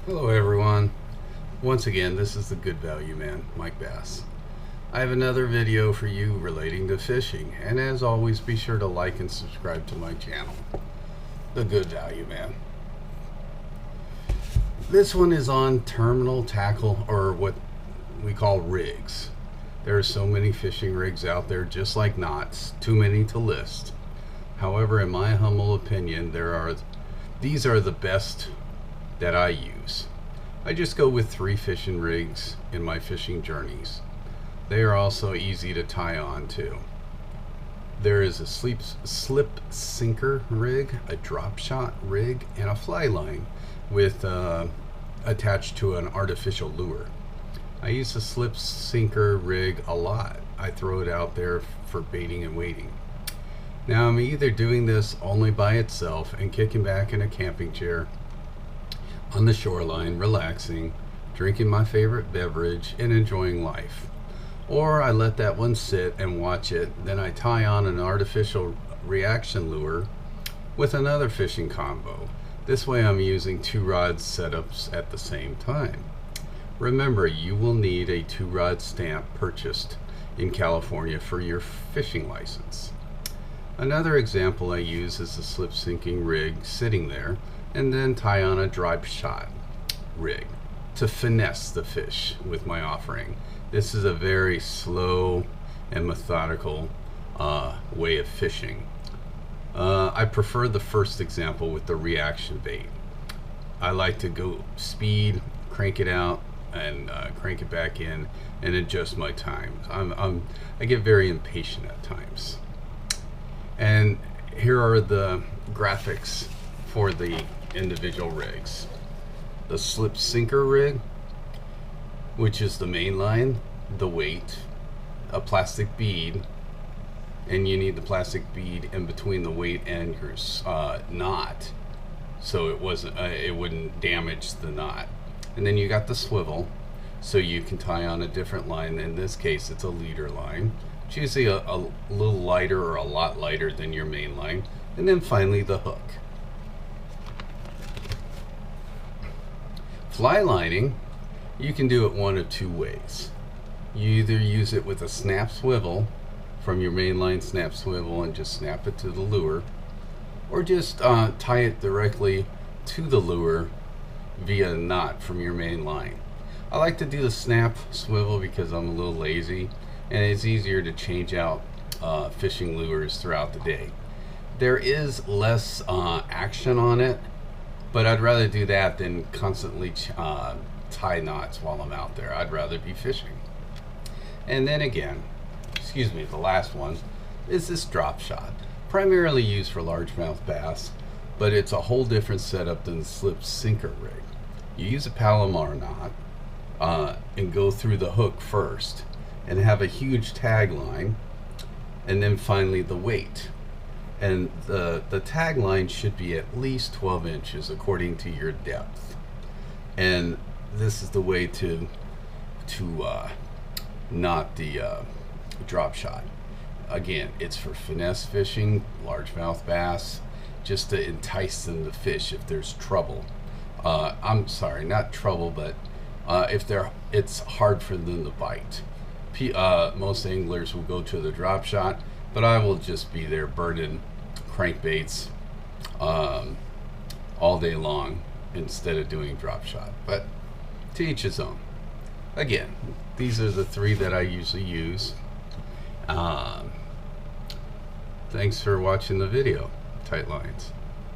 Hello everyone. Once again, this is the Good Value Man, Mike Bass. I have another video for you relating to fishing, and as always, be sure to like and subscribe to my channel, The Good Value Man. This one is on terminal tackle, or what we call rigs. There are so many fishing rigs out there, just like knots, too many to list. However, in my humble opinion, these are the best that I use. I just go with 3 fishing rigs in my fishing journeys. They are also easy to tie on too. There is a slip sinker rig, a drop shot rig, and a fly line with attached to an artificial lure. I use the slip sinker rig a lot. I throw it out there for baiting and wading. Now I'm either doing this only by itself and kicking back in a camping chair on the shoreline, relaxing, drinking my favorite beverage, and enjoying life. Or I let that one sit and watch it, then I tie on an artificial reaction lure with another fishing combo. This way I'm using 2 rod setups at the same time. Remember, you will need a 2 rod stamp purchased in California for your fishing license. Another example I use is the slip sinking rig sitting there, and then tie on a drop shot rig to finesse the fish with my offering. This is a very slow and methodical way of fishing. I prefer the first example with the reaction bait. I like to go speed, crank it out, and crank it back in, and adjust my time. I get very impatient at times. And here are the graphics for the individual rigs. The slip sinker rig, which is the main line, the weight, a plastic bead, and you need the plastic bead in between the weight and your knot, so it wouldn't damage the knot. And then you got the swivel, so you can tie on a different line. In this case, it's a leader line. It's usually a little lighter or a lot lighter than your main line. And then finally the hook. Fly lining, you can do it one of 2 ways. You either use it with a snap swivel from your main line snap swivel and just snap it to the lure, or just tie it directly to the lure via a knot from your main line. I like to do the snap swivel because I'm a little lazy, and it's easier to change out fishing lures throughout the day. There is less action on it, but I'd rather do that than constantly tie knots while I'm out there. I'd rather be fishing. And then again, excuse me, the last one is this drop shot, primarily used for largemouth bass, but it's a whole different setup than the slip sinker rig. You use a Palomar knot and go through the hook first, and have a huge tag line, and then finally the weight. And the tag line should be at least 12 inches according to your depth. And this is the way to knot the drop shot. Again, it's for finesse fishing, largemouth bass, just to entice them to fish if there's trouble. I'm sorry, not trouble, but if it's hard for them to bite. Most anglers will go to the drop shot, but I will just be there burning crankbaits all day long instead of doing drop shot. But to each his own. Again, these are the 3 that I usually use. Thanks for watching the video. Tight lines.